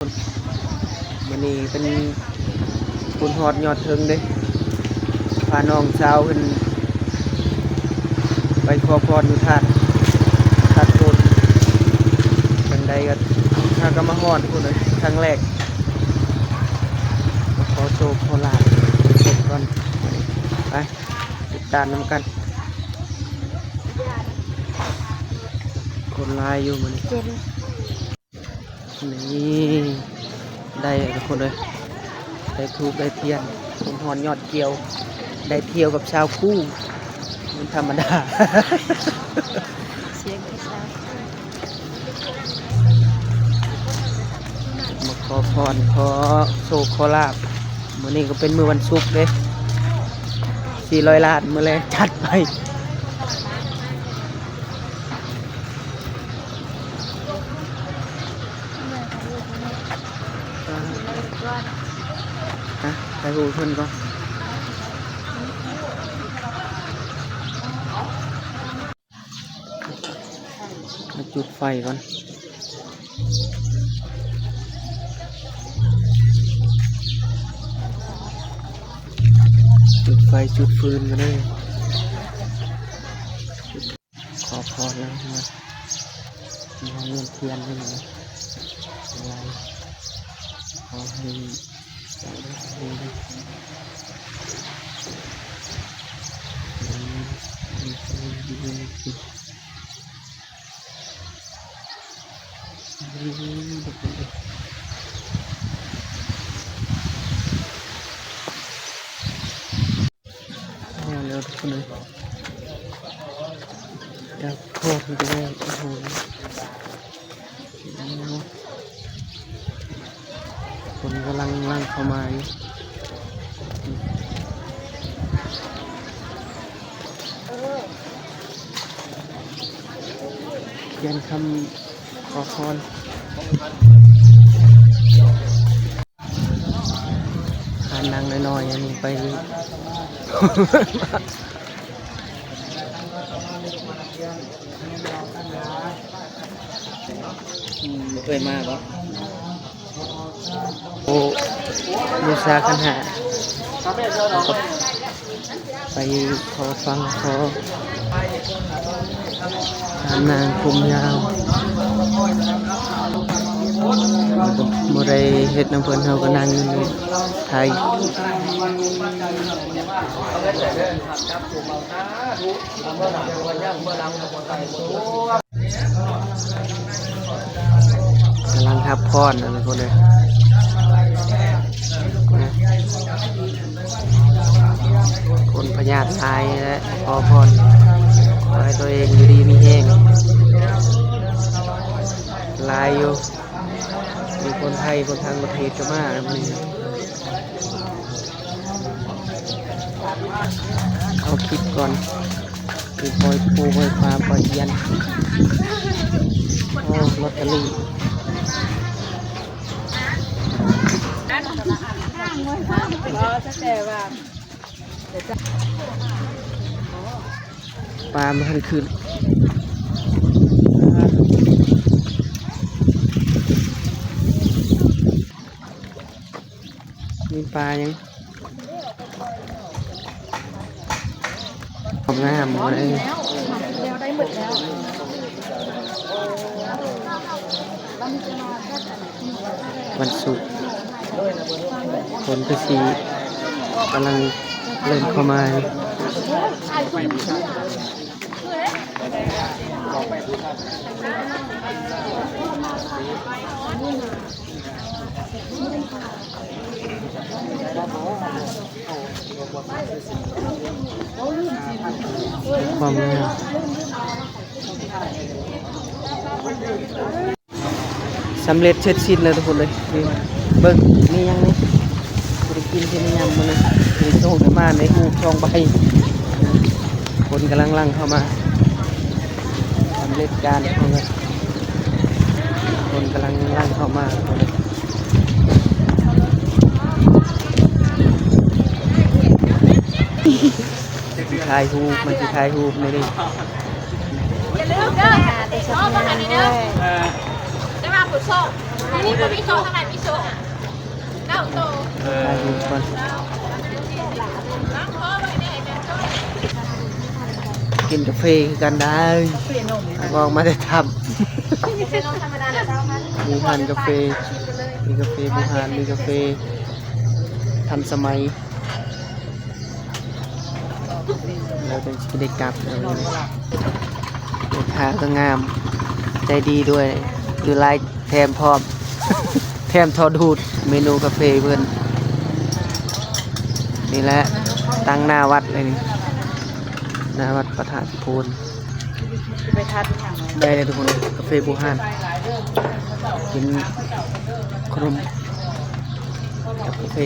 มันนี่เป็นคุณฮอดยอดเทิงเด้พาน้องสาวขึ้นไปขอพรอยู่ธาตุโพธิ์จังใดก็ถ้าก็มาฮอดพุ่นเลยครั้งแรกมาขอโชคขอลาภเสร็จก่อนไปติดตามน้ำกันคนลายอยู่มันนี่ได้ทุกคนเลยได้ทูบได้เทียนคุณฮอดยอดเกี่ยวได้เที่ยวกับชาวคู่มันธรรมดาเสียงที่สาวมาขอพรขอโชคขอลาภมื้อนี้ก็เป็นมื้อวันศุกร์เด้400 ล้านมื้อแรกจัดไปไปหูเพิ่นก่อนมาจุดไฟก่อนจุดไฟจุดฟืนกันเลยขอพรแล้วนะมีเงินเทียนให้หน่อยขอให้เร็วทุกคนเลยจะโทษมันจะได้โอ้โหคนกำลังเข้ามาอยู่เขียนคำขอพรทานนางน้อยๆอันนี้ไปไม่เคยมาปะโอ้บูชาขันหาไปขอฟังขอทานนางคุมยาวโมได้เฮ็ดน้ำเพิ่นเฮาก็นั่งไทยกำลังทับพรนะทุกคนเลยคนพญาไทยและขอพรขอให้ตัวเองอยู่ดีมีแห้งลายอยู่มีคนไทยคนทางประเทศก็มาแล้วนี่เอาคลิปก่อนคือปล่อยปูปล่อยปลาปล่อยยันโอ้ลอตเตอรี่ปลามันขึ้นมีปลายังทำงานหมดเลยได้หมดแล้ววันศุกร์คนก็สีกำลังเริ่มเข้ามาความงามสำเร็จเช็ดชิ้นเลยทุกคนเลยเบิ้งนี่ยังนี่คุณกินที่นี่ยังมันเลยมีโชคมาในหูช่องใบคนกำลังลั่งเข้ามาสำเร็จการเขาเลยคนกำลังลั่งเข้ามาถ่ายรูปมันจะถ่ายรูปไม่ได้อย่าลืมเด้อชอบมาหันนี้เด้อได้มาขุดโซ่ นี่ก็มีโซ่ทำไมมีโซ่เก้าโต ถ่ายรูปก่อน ล้างคอไว้เนี่ยเป็นโซ่ กินกาแฟกันได้มองมาได้ท เป็นนมธรรมดาแล้วเจ้ามัน ำบูฮานกาแฟมีกาแฟบูฮานมีกาแฟทันสมัยเราจะกินได้กลับแล้วราคาก็งามใจดีด้วยดูลายแถมพร้อม แถมทอดูดเมนูกาแฟเพื่อนนี่แหละตั้งหน้าวัดเลยนี่หน้าวัดประธานพูน ไปทานอย่างไร ได้เลยทุกคนกาแฟบูฮานกินขนมกับกาแฟ